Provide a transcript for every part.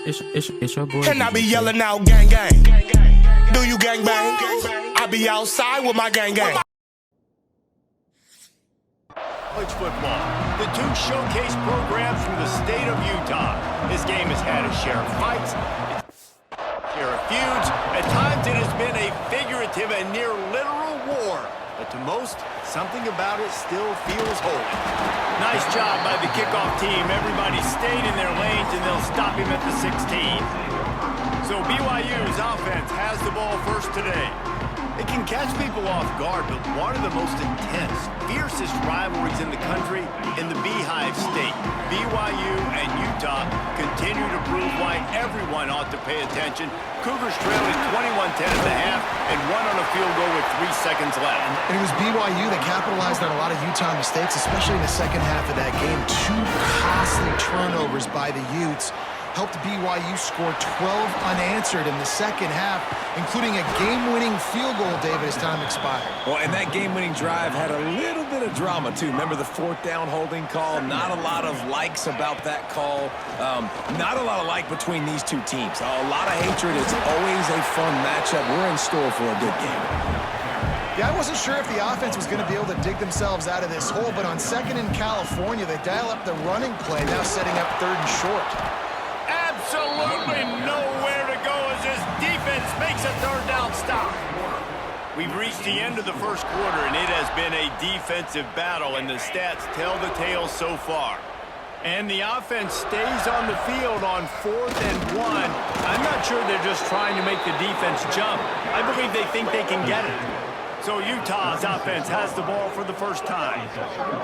It's your boy. And I be yelling out gang gang. Do you gang bang? I be outside with my gang gang. College football. The two showcase programs from the state of Utah. This game has had a share of fights, share of feuds. At times it has been a figurative and near literal war. But to most, something about it still feels holy. Nice job by the kickoff team. Everybody stayed in their lanes, and they'll stop him at the 16. So BYU's offense has the ball first today. It can catch people off guard, but one of the most intense, fiercest rivalries in the country in the Beehive State. BYU and Utah continue to prove why everyone ought to pay attention. Cougars trailing 21-10 at the half and won on a field goal with 3 seconds left. And it was BYU that capitalized on a lot of Utah mistakes, especially in the second half of that game. 2 costly turnovers by the Utes helped BYU score 12 unanswered in the second half, including a game-winning field goal, David, as time expired. Well, and that game-winning drive had a little bit of drama, too. Remember the 4th down holding call? Not a lot of likes about that call. Not a lot of like between these two teams. A lot of hatred. It's always a fun matchup. We're in store for a good game. Yeah, I wasn't sure if the offense was going to be able to dig themselves out of this hole, but on 2nd in California, they dial up the running play, now setting up 3rd and short. Absolutely nowhere to go as this defense makes a 3rd down stop. We've reached the end of the first quarter, and it has been a defensive battle, and the stats tell the tale so far. And the offense stays on the field on 4th and 1. I'm not sure they're just trying to make the defense jump. I believe they think they can get it. So Utah's offense has the ball for the first time.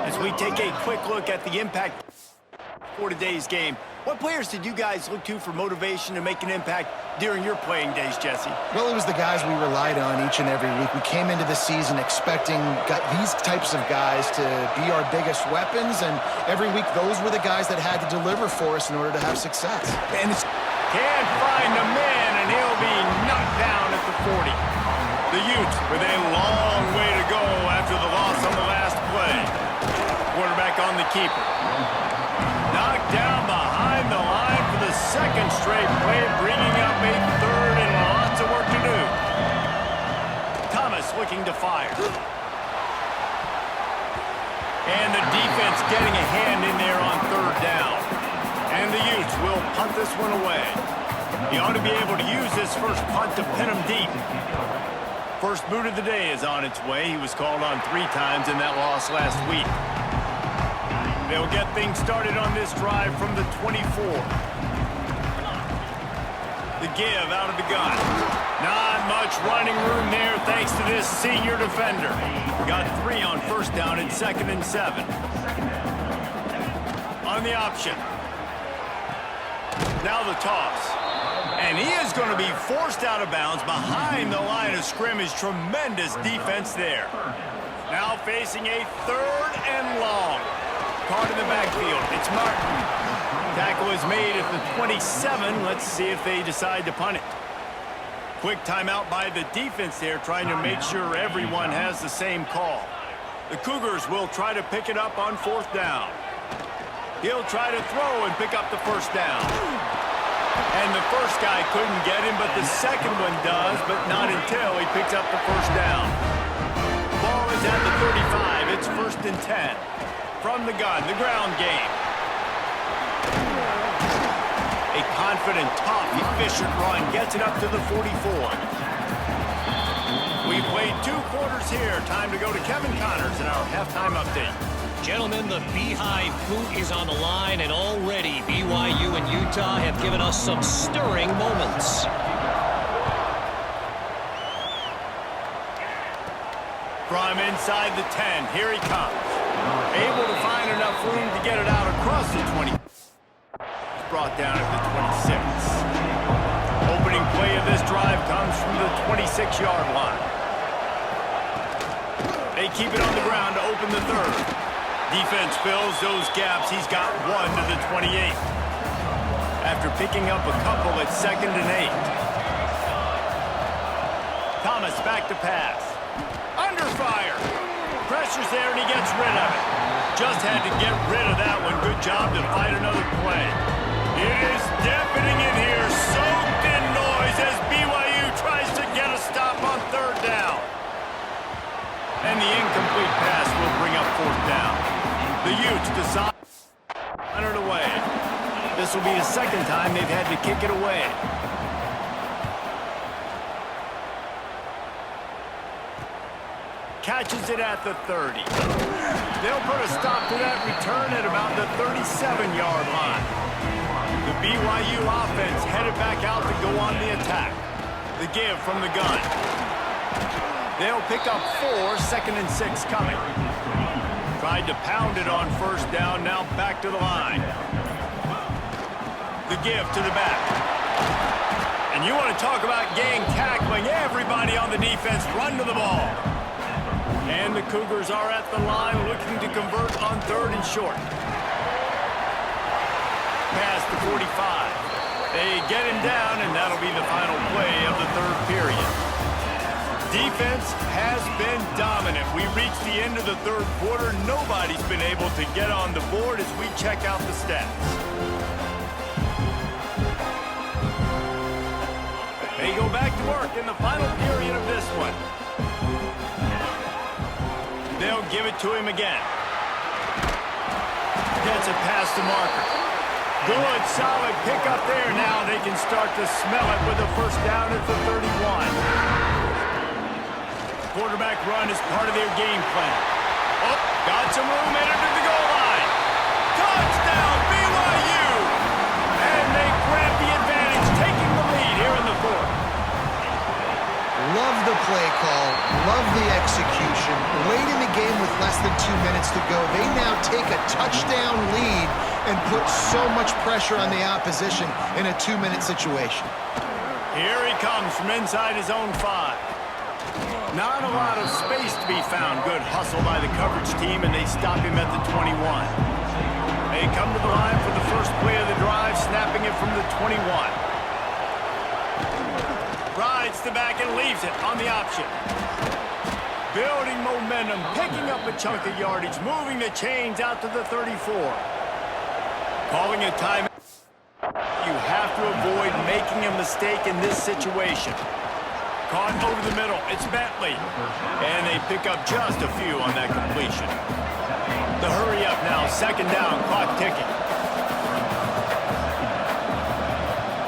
As we take a quick look at the impact for today's game, what players did you guys look to for motivation to make an impact during your playing days, Jesse? Well, it was the guys we relied on each and every week. We came into the season expecting these types of guys to be our biggest weapons, and every week those were the guys that had to deliver for us in order to have success. And can't find a man, and he'll be knocked down at the 40. The Utes with a long way to go after the loss on the last play. Quarterback on the keeper. Knocked down behind the line for the 2nd straight play, bringing up a 3rd and lots of work to do. Thomas looking to fire. And the defense getting a hand in there on 3rd down. And the Utes will punt this one away. He ought to be able to use this first punt to pin him deep. First boot of the day is on its way. He was called on 3 times in that loss last week. They'll get things started on this drive from the 24. The give out of the gun. Not much running room there thanks to this senior defender. Got 3 on 1st down and 2nd and 7. On the option. Now the toss. And he is going to be forced out of bounds behind the line of scrimmage. Tremendous defense there. Now facing a 3rd and long. Caught in the backfield. It's Martin. Tackle is made at the 27. Let's see if they decide to punt it. Quick timeout by the defense there, trying to make sure everyone has the same call. The Cougars will try to pick it up on 4th down. He'll try to throw and pick up the 1st down. And the first guy couldn't get him, but the second one does, but not until he picks up the 1st down. Ball is at the 35. It's 1st and 10. From the gun, the ground game. A confident, tough, efficient run gets it up to the 44. We played 2 quarters here. Time to go to Kevin Connors in our halftime update. Gentlemen, the Beehive boot is on the line, and already BYU and Utah have given us some stirring moments. From inside the 10, here he comes. Able to find enough room to get it out across the 20. Brought down at the 26. Opening play of this drive comes from the 26-yard line. They keep it on the ground to open the 3rd. Defense fills those gaps. He's got 1 to the 28. After picking up a couple at 2nd and 8. Thomas back to pass. Under fire. Pressure's there and he gets rid of it. Just had to get rid of that one. Good job to fight another play. It is deafening in here The Utes decide to run it away. This will be the second time they've had to kick it away. Catches it at the 30. They'll put a stop to that return at about the 37-yard line. The BYU offense headed back out to go on the attack. The give from the gun. They'll pick up 4, 2nd and 6 coming. Tried to pound it on first down, now back to the line. The give to the back. And you want to talk about gang tackling, everybody on the defense run to the ball. And the Cougars are at the line looking to convert on 3rd and short. Past the 45. They get him down, and that'll be the final play of the 3rd period. Defense has been dominant. We reached the end of the 3rd quarter. Nobody's been able to get on the board as we check out the stats. They go back to work in the final period of this one. They'll give it to him again. Gets it past the marker. Good, solid pickup there. Now they can start to smell it with a first down at the 31. Quarterback run is part of their game plan. Oh, got some room, entered to the goal line. Touchdown, BYU! And they grab the advantage, taking the lead here in the 4th. Love the play call, love the execution. Late in the game with less than 2 minutes to go, they now take a touchdown lead and put so much pressure on the opposition in a 2-minute situation. Here he comes from inside his own 5. Not a lot of space to be found. Good hustle by the coverage team, and they stop him at the 21. They come to the line for the first play of the drive, snapping it from the 21. Rides the back and leaves it on the option. Building momentum, picking up a chunk of yardage, moving the chains out to the 34. Calling a timeout. You have to avoid making a mistake in this situation. Caught over the middle, it's Bentley. And they pick up just a few on that completion. The hurry up now, 2nd down, clock ticking.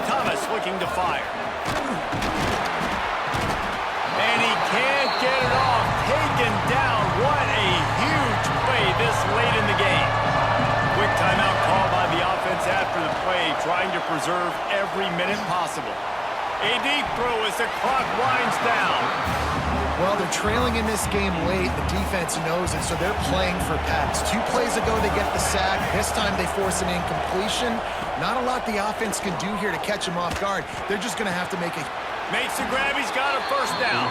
Thomas looking to fire. And he can't get it off. Taken down. What a huge play this late in the game. Quick timeout call by the offense after the play, trying to preserve every minute possible. A deep throw as the clock winds down. Well, they're trailing in this game late. The defense knows it, so they're playing for pass. 2 plays ago, they get the sack. This time, they force an incompletion. Not a lot the offense can do here to catch him off guard. They're just going to have to make a... Makes the grab. He's got a first down.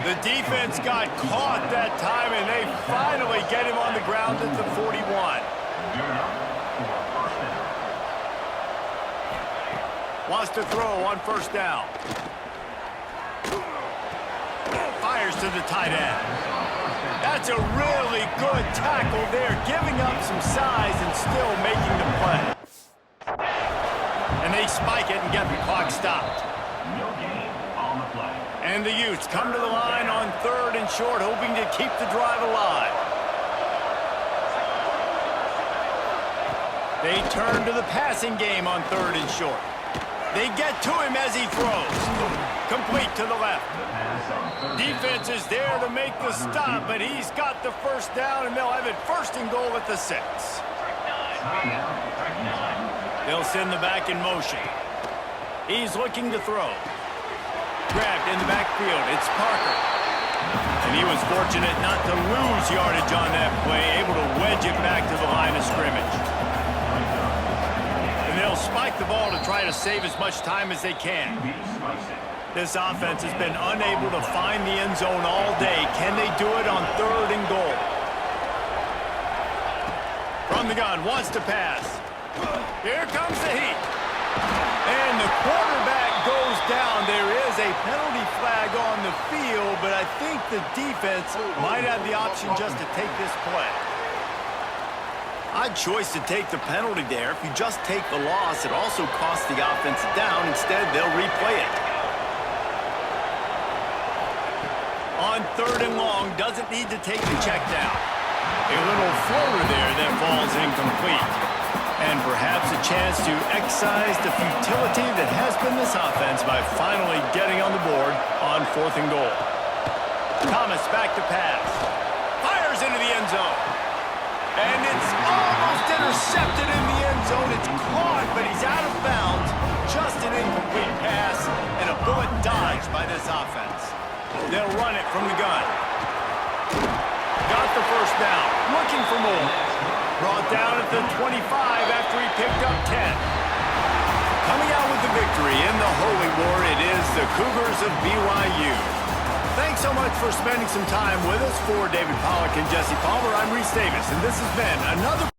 The defense got caught that time, and they finally get him on the ground at the 41. Wants to throw on first down. Fires to the tight end. That's a really good tackle there, giving up some size and still making the play. And they spike it and get the clock stopped. And the Utes come to the line on 3rd and short, hoping to keep the drive alive. They turn to the passing game on 3rd and short. They get to him as he throws. Complete to the left. Defense is there to make the stop, but he's got the first down, and they'll have it 1st and goal at the 6. They'll send the back in motion. He's looking to throw. Grabbed in the backfield. It's Parker. And he was fortunate not to lose yardage on that play, able to wedge it back to the line of scrimmage. And they'll spike the ball to try to save as much time as they can. This offense has been unable to find the end zone all day. Can they do it on 3rd and goal? From the gun, wants to pass. Here comes the heat. And the quarterback goes down. There is a penalty flag on the field, but I think the defense might have the option just to take this play. Odd choice to take the penalty there. If you just take the loss, it also costs the offense down. Instead, they'll replay it. On 3rd and long, doesn't need to take the check down. A little floater there that falls incomplete. And perhaps a chance to excise the futility that has been this offense by finally getting on the board on 4th and goal. Thomas back to pass. Fires into the end zone. And it's almost intercepted in the end zone. It's caught, but he's out of bounds. Just an incomplete pass and a bullet dodged by this offense. They'll run it from the gun. Got the first down. Looking for more. Brought down at the 25 after he picked up 10. Coming out with the victory in the Holy War, it is the Cougars of BYU. Thanks so much for spending some time with us. For David Pollack and Jesse Palmer, I'm Reese Davis, and this has been another